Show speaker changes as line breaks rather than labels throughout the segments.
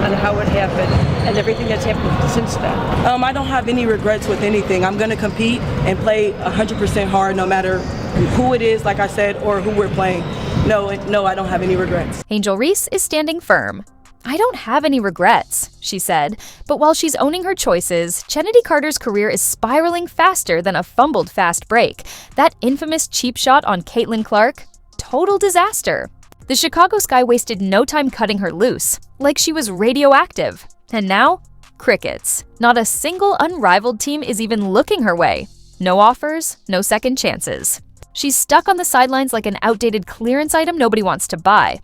on how it happened and everything that's happened since then. I don't have any regrets with anything. I'm going to compete and play 100% hard no matter who it is, like I said, or who we're playing. No, I don't have any regrets.
Angel Reese is standing firm. I don't have any regrets, she said, but while she's owning her choices, Chennedy Carter's career is spiraling faster than a fumbled fast break. That infamous cheap shot on Caitlin Clark? Total disaster. The Chicago Sky wasted no time cutting her loose, like she was radioactive. And now, crickets. Not a single unrivaled team is even looking her way. No offers, no second chances. She's stuck on the sidelines like an outdated clearance item nobody wants to buy.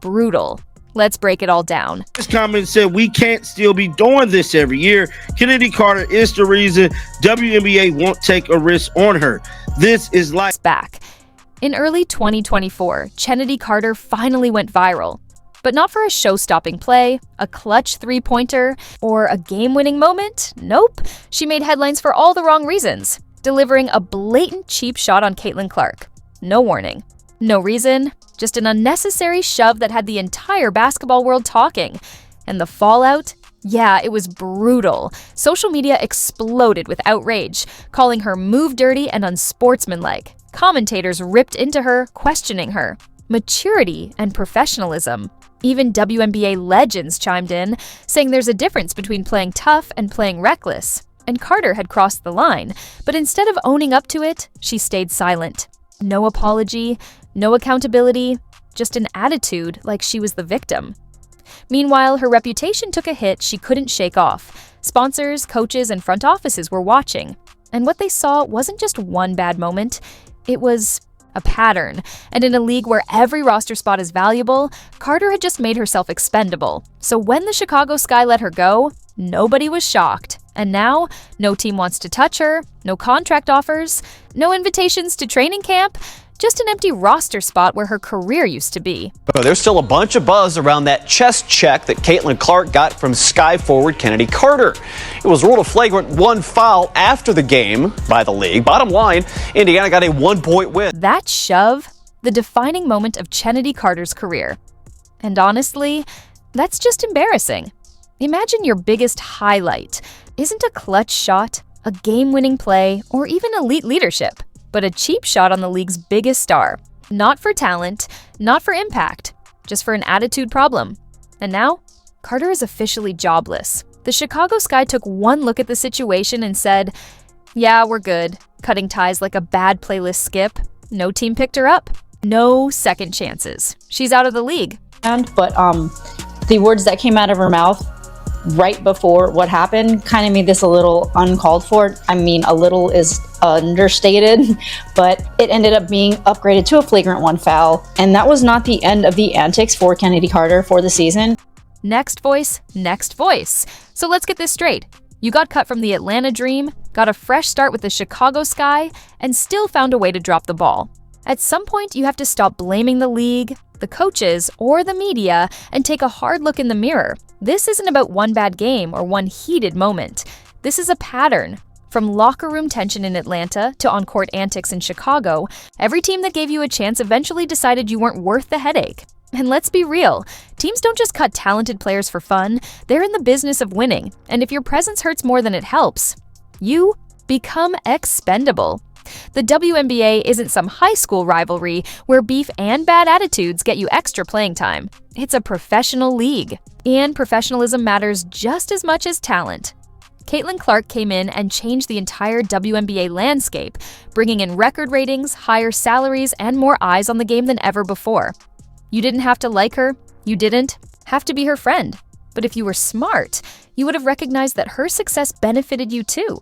Brutal. Let's break it all down.
This comment said, we can't still be doing this every year. Chennedy Carter is the reason WNBA won't take a risk on her. This is like
back. In early 2024, Chennedy Carter finally went viral. But not for a show-stopping play, a clutch three-pointer, or a game-winning moment. Nope. She made headlines for all the wrong reasons, delivering a blatant cheap shot on Caitlin Clark. No warning. No reason, just an unnecessary shove that had the entire basketball world talking. And the fallout? Yeah, it was brutal. Social media exploded with outrage, calling her move dirty and unsportsmanlike. Commentators ripped into her, questioning her maturity and professionalism. Even WNBA legends chimed in, saying there's a difference between playing tough and playing reckless. And Carter had crossed the line, but instead of owning up to it, she stayed silent. No apology, no accountability, just an attitude like she was the victim. Meanwhile, her reputation took a hit she couldn't shake off. Sponsors, coaches, and front offices were watching. And what they saw wasn't just one bad moment, it was a pattern. And in a league where every roster spot is valuable, Carter had just made herself expendable. So when the Chicago Sky let her go, nobody was shocked. And now, no team wants to touch her, no contract offers, no invitations to training camp, just an empty roster spot where her career used to be.
There's still a bunch of buzz around that chest check that Caitlin Clark got from Sky forward Chennedy Carter. It was ruled a flagrant 1 foul after the game by the league. Bottom line, Indiana got a 1-point win.
That shove, the defining moment of Chennedy Carter's career. And honestly, that's just embarrassing. Imagine your biggest highlight isn't a clutch shot, a game-winning play, or even elite leadership, but a cheap shot on the league's biggest star. Not for talent, not for impact, just for an attitude problem. And now, Carter is officially jobless. The Chicago Sky took one look at the situation and said, yeah, we're good, cutting ties like a bad playlist skip. No team picked her up. No second chances. She's out of the league.
But the words that came out of her mouth right before what happened kind of made this a little uncalled for. I mean, a little is understated, but it ended up being upgraded to a flagrant 1 foul. And that was not the end of the antics for Chennedy Carter for the season.
Next voice, next voice. So let's get this straight. You got cut from the Atlanta Dream, got a fresh start with the Chicago Sky, and still found a way to drop the ball. At some point, you have to stop blaming the league, the coaches, or the media, and take a hard look in the mirror. This isn't about one bad game or one heated moment. This is a pattern. From locker room tension in Atlanta to on-court antics in Chicago, every team that gave you a chance eventually decided you weren't worth the headache. And let's be real, teams don't just cut talented players for fun, they're in the business of winning. And if your presence hurts more than it helps, you become expendable. The WNBA isn't some high school rivalry where beef and bad attitudes get you extra playing time. It's a professional league, and professionalism matters just as much as talent. Caitlin Clark came in and changed the entire WNBA landscape, bringing in record ratings, higher salaries, and more eyes on the game than ever before. You didn't have to like her, you didn't have to be her friend. But if you were smart, you would have recognized that her success benefited you too.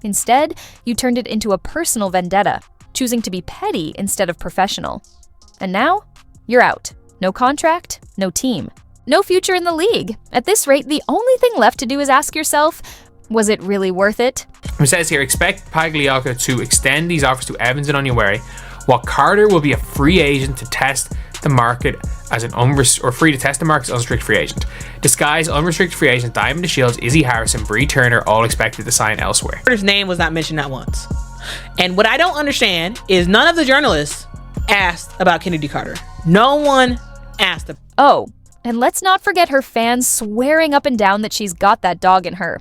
Instead, you turned it into a personal vendetta, choosing to be petty instead of professional. And now, you're out. No contract, no team, no future in the league. At this rate, the only thing left to do is ask yourself, was it really worth it?
It says here, expect Pagliacca to extend these offers to Evans and Onyenwere, while Carter will be a free agent to test the market as an free to test the market as unrestricted free agent. Disguised unrestricted free agent Diamond DeShields, Izzy Harrison, Bree Turner, all expected to sign elsewhere.
Carter's name was not mentioned not once. And what I don't understand is none of the journalists asked about Chennedy Carter. No one asked.
Oh, And let's not forget her fans swearing up and down that she's got that dog in her.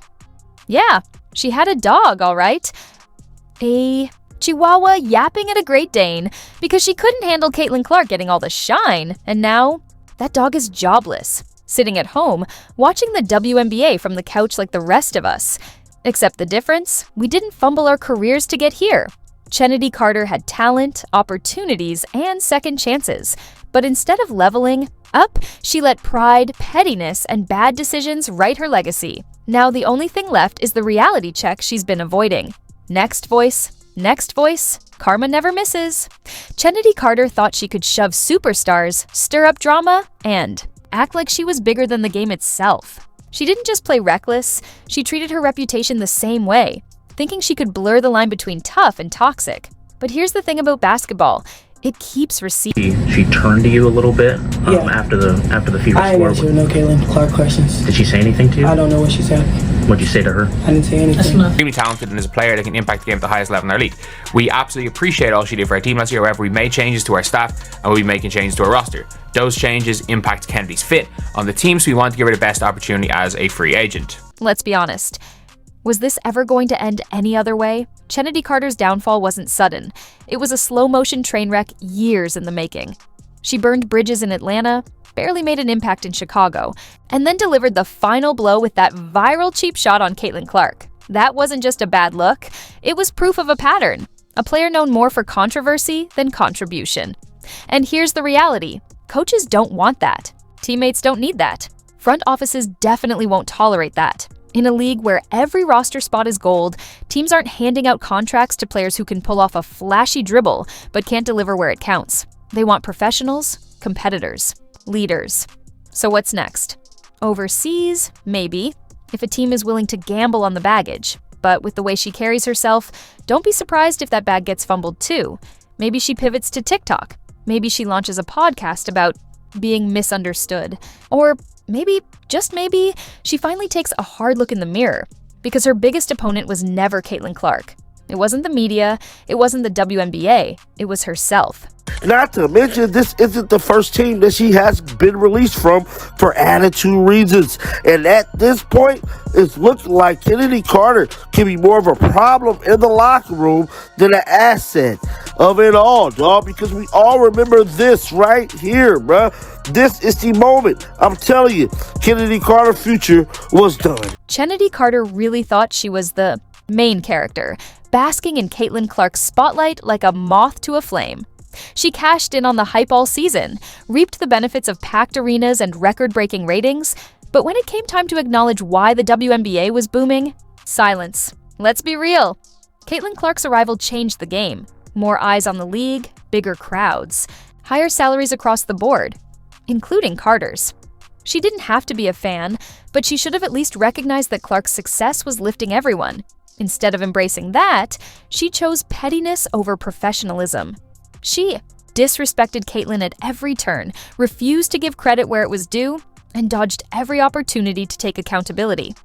Yeah, she had a dog, all right. A Chihuahua yapping at a Great Dane because she couldn't handle Caitlin Clark getting all the shine, and now that dog is jobless, sitting at home watching the WNBA from the couch like the rest of us. Except the difference, we didn't fumble our careers to get here. Chennedy Carter had talent, opportunities, and second chances, but instead of leveling up, she let pride, pettiness, and bad decisions write her legacy. Now the only thing left is the reality check she's been avoiding. Next voice, karma never misses. Chennedy Carter thought she could shove superstars, stir up drama, and act like she was bigger than the game itself. She didn't just play reckless, she treated her reputation the same way, thinking she could blur the line between tough and toxic. But here's the thing about basketball, it keeps receiving.
She turned to you a little bit
Yeah.
after the fever
I didn't answer no Caitlin Clark questions.
Did she say anything to you?
I don't know what she said.
What'd you say to her?
I didn't say anything.
Extremely talented and is a player that can impact the game at the highest level in our league. We absolutely appreciate all she did for our team last year. However, we made changes to our staff and we'll be making changes to our roster. Those changes impact Kennedy's fit on the team, so we want to give her the best opportunity as a free agent.
Let's be honest. Was this ever going to end any other way? Chennedy Carter's downfall wasn't sudden. It was a slow-motion train wreck years in the making. She burned bridges in Atlanta, barely made an impact in Chicago, and then delivered the final blow with that viral cheap shot on Caitlin Clark. That wasn't just a bad look, it was proof of a pattern. A player known more for controversy than contribution. And here's the reality. Coaches don't want that. Teammates don't need that. Front offices definitely won't tolerate that. In a league where every roster spot is gold, teams aren't handing out contracts to players who can pull off a flashy dribble but can't deliver where it counts. They want professionals, competitors, leaders. So what's next? Overseas? Maybe, if a team is willing to gamble on the baggage. But with the way she carries herself, don't be surprised if that bag gets fumbled too. Maybe she pivots to TikTok. Maybe she launches a podcast about being misunderstood. Or maybe, just maybe, she finally takes a hard look in the mirror. Because her biggest opponent was never Caitlin Clark. It wasn't the media, it wasn't the WNBA, it was herself.
Not to mention, this isn't the first team that she has been released from for attitude reasons. And at this point, it's looking like Chennedy Carter can be more of a problem in the locker room than an asset of it all, dog. Because we all remember this right here, bruh. This is the moment. I'm telling you, Chennedy Carter's future was done.
Chennedy Carter really thought she was the main character, basking in Caitlin Clark's spotlight like a moth to a flame. She cashed in on the hype all season, reaped the benefits of packed arenas and record-breaking ratings, but when it came time to acknowledge why the WNBA was booming, silence. Let's be real. Caitlin Clark's arrival changed the game. More eyes on the league, bigger crowds, higher salaries across the board, including Carter's. She didn't have to be a fan, but she should have at least recognized that Clark's success was lifting everyone. Instead of embracing that, she chose pettiness over professionalism. She disrespected Caitlin at every turn, refused to give credit where it was due, and dodged every opportunity to take accountability.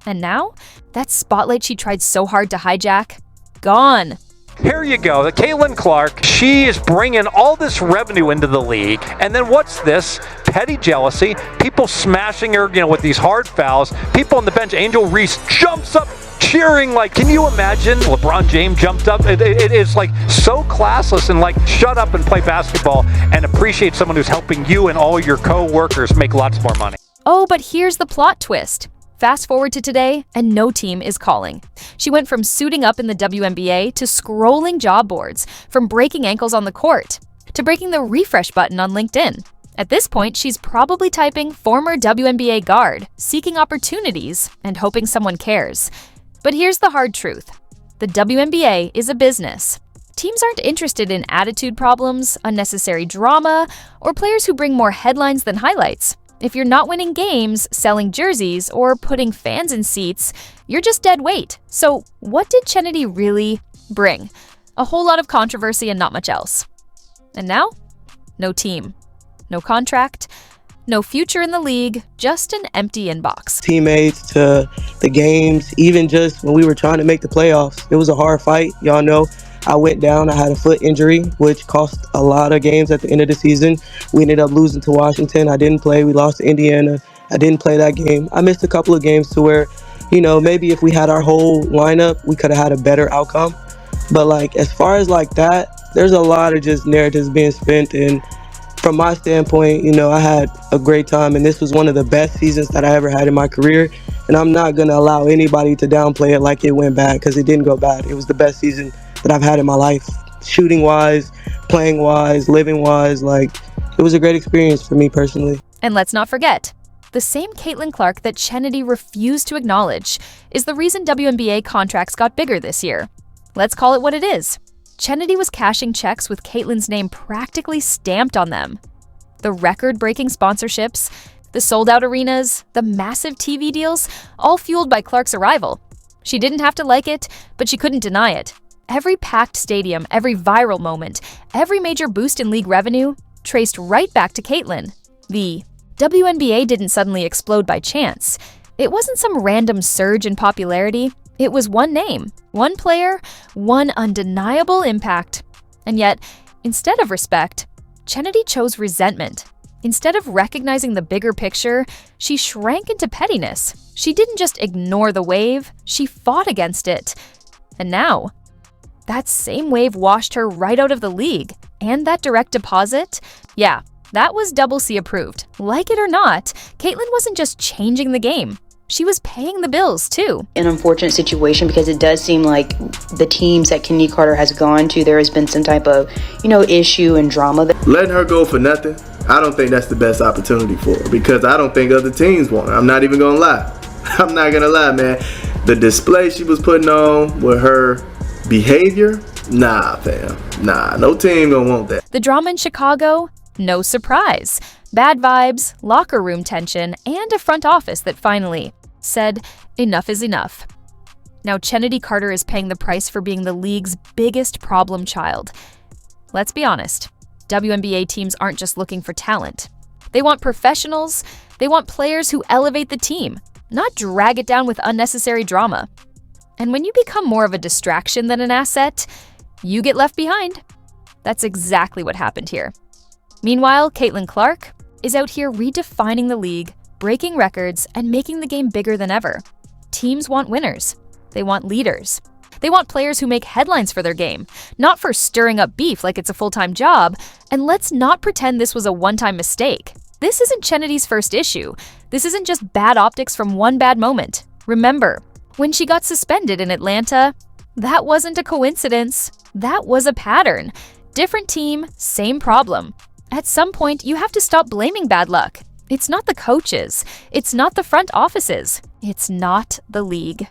And now, that spotlight she tried so hard to hijack, gone.
Here you go, the Caitlin Clark. She is bringing all this revenue into the league. And then what's this? Petty jealousy. People smashing her, with these hard fouls. People on the bench. Angel Reese jumps up cheering. Like, can you imagine? LeBron James jumped up. It is like so classless and like, shut up and play basketball and appreciate someone who's helping you and all your co-workers make lots more money.
Oh, but here's the plot twist. Fast forward to today, and no team is calling. She went from suiting up in the WNBA to scrolling job boards, from breaking ankles on the court to breaking the refresh button on LinkedIn. At this point, she's probably typing former WNBA guard, seeking opportunities, and hoping someone cares. But here's the hard truth. The WNBA is a business. Teams aren't interested in attitude problems, unnecessary drama, or players who bring more headlines than highlights. If you're not winning games, selling jerseys, or putting fans in seats, you're just dead weight. So what did Chennedy really bring? A whole lot of controversy and not much else. And now? No team. No contract. No future in the league. Just an empty inbox.
Teammates to the games, even just when we were trying to make the playoffs. It was a hard fight. Y'all know I went down. I had a foot injury, which cost a lot of games at the end of the season. We ended up losing to Washington. I didn't play. We lost to Indiana. I didn't play that game. I missed a couple of games to where, maybe if we had our whole lineup, we could have had a better outcome. But like, as far as like that, there's a lot of just narratives being spent. And from my standpoint, I had a great time, and this was one of the best seasons that I ever had in my career. And I'm not going to allow anybody to downplay it like it went bad, because it didn't go bad. It was the best season that I've had in my life, shooting wise, playing wise, living wise. Like, it was a great experience for me personally.
And let's not forget, the same Caitlin Clark that Chennedy refused to acknowledge is the reason WNBA contracts got bigger this year. Let's call it what it is. Chennedy was cashing checks with Caitlin's name practically stamped on them. The record-breaking sponsorships, the sold-out arenas, the massive TV deals, all fueled by Clark's arrival. She didn't have to like it, but she couldn't deny it. Every packed stadium, every viral moment, every major boost in league revenue traced right back to Caitlin. The WNBA didn't suddenly explode by chance. It wasn't some random surge in popularity. It was one name, one player, one undeniable impact. And yet, instead of respect, Chennedy chose resentment. Instead of recognizing the bigger picture, she shrank into pettiness. She didn't just ignore the wave, she fought against it. And now, that same wave washed her right out of the league. And that direct deposit? Yeah, that was Double C approved. Like it or not, Caitlin wasn't just changing the game. She was paying the bills, too.
An unfortunate situation, because it does seem like the teams that Chennedy Carter has gone to, there has been some type of, issue and drama.
Letting her go for nothing, I don't think that's the best opportunity for her, because I don't think other teams want her. I'm not even going to lie. I'm not going to lie, man. The display she was putting on with her behavior, nah, fam. Nah, no team going to want that.
The drama in Chicago? No surprise. Bad vibes, locker room tension, and a front office that finally said, enough is enough. Now, Chennedy Carter is paying the price for being the league's biggest problem child. Let's be honest, WNBA teams aren't just looking for talent. They want professionals, they want players who elevate the team, not drag it down with unnecessary drama. And when you become more of a distraction than an asset, you get left behind. That's exactly what happened here. Meanwhile, Caitlin Clark is out here redefining the league, breaking records, and making the game bigger than ever. Teams want winners. They want leaders. They want players who make headlines for their game, not for stirring up beef like it's a full-time job. And let's not pretend this was a one-time mistake. This isn't Chennedy's first issue. This isn't just bad optics from one bad moment. Remember, when she got suspended in Atlanta, that wasn't a coincidence. That was a pattern. Different team, same problem. At some point, you have to stop blaming bad luck. It's not the coaches. It's not the front offices. It's not the league.